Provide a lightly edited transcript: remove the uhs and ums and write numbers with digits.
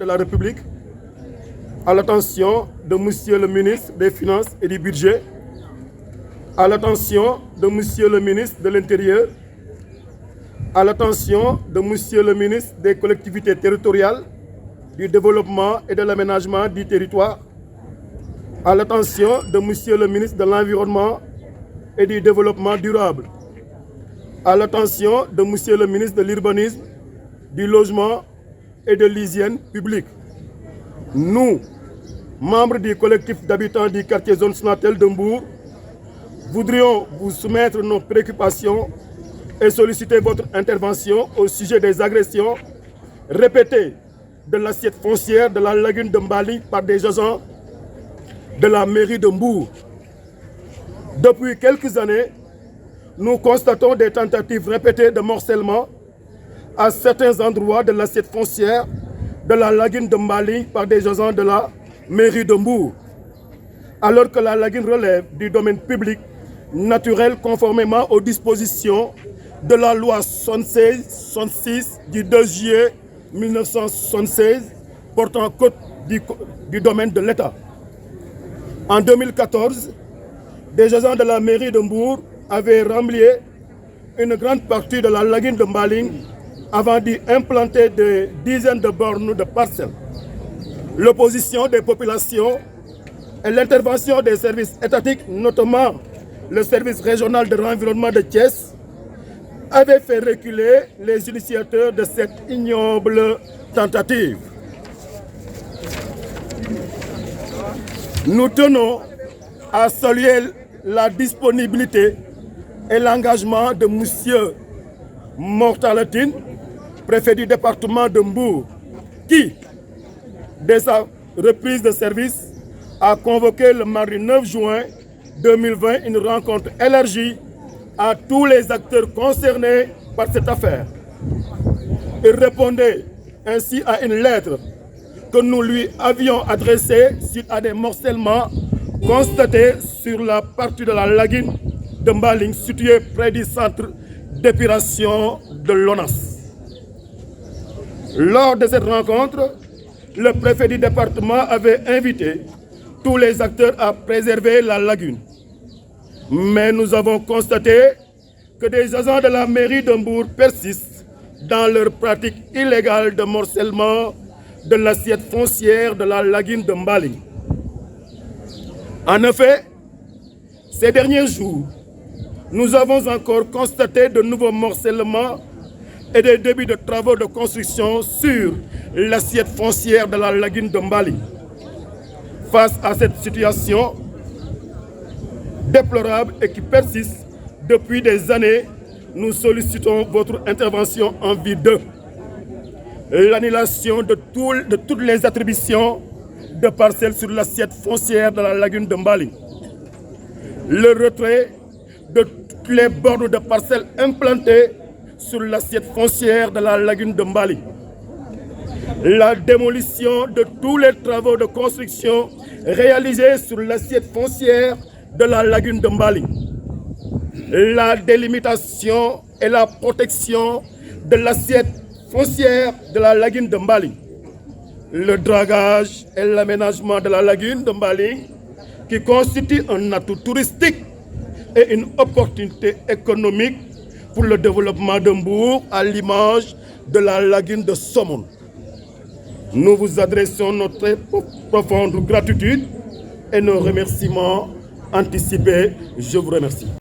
la République, à l'attention de Monsieur le ministre des Finances et du Budget, à l'attention de Monsieur le ministre de l'Intérieur, à l'attention de Monsieur le ministre des Collectivités territoriales, du Développement et de l'Aménagement du territoire, à l'attention de Monsieur le ministre de l'Environnement et du Développement durable, à l'attention de Monsieur le ministre de l'Urbanisme, du Logement et de l'Hygiène publique. Nous, membres du collectif d'habitants du quartier zone Sonatel de Mbour, voudrions vous soumettre nos préoccupations et solliciter votre intervention au sujet des agressions répétées de l'assiette foncière de la lagune de Mbali par des agents de la mairie de Mbour. Depuis quelques années, nous constatons des tentatives répétées de morcellement à certains endroits de l'assiette foncière de la lagune de Mbali par des agents de la mairie de Mbour, alors que la lagune relève du domaine public naturel conformément aux dispositions de la loi 76-66 du 2 juillet 1976 portant code du domaine de l'État. En 2014, des agents de la mairie de Mbour avaient remblayé une grande partie de la lagune de Mbaling avant d'y implanter des dizaines de bornes de parcelles. L'opposition des populations et l'intervention des services étatiques, notamment le service régional de l'environnement de Thiès, avaient fait reculer les initiateurs de cette ignoble tentative. Nous tenons à saluer la disponibilité et l'engagement de M. Mortaletine, préfet du département de Mbour, qui, dès sa reprise de service, a convoqué le mardi 9 juin 2020 une rencontre élargie à tous les acteurs concernés par cette affaire. Il répondait ainsi à une lettre que nous lui avions adressée suite à des morcellements constatés sur la partie de la lagune de Mbaling située près du centre d'épuration de l'ONAS. Lors de cette rencontre, le préfet du département avait invité tous les acteurs à préserver la lagune. Mais nous avons constaté que des agents de la mairie de Mbour persistent dans leur pratique illégale de morcellement de l'assiette foncière de la lagune de Mbaling. En effet, ces derniers jours, nous avons encore constaté de nouveaux morcellements et des débuts de travaux de construction sur l'assiette foncière de la lagune de Mbaling. Face à cette situation déplorable et qui persiste depuis des années, nous sollicitons votre intervention en vue de l'annulation de toutes les attributions de parcelles sur l'assiette foncière de la lagune de Mbaling, le retrait de toutes les bornes de parcelles implantées sur l'assiette foncière de la lagune de Mbaling, la démolition de tous les travaux de construction réalisés sur l'assiette foncière de la lagune de Mbaling, la délimitation et la protection de l'assiette foncière de la lagune de Mbaling, le dragage et l'aménagement de la lagune de Mbaling qui constitue un atout touristique et une opportunité économique pour le développement de Mbour à l'image de la lagune de Somone. Nous vous adressons notre profonde gratitude et nos remerciements anticipés. Je vous remercie.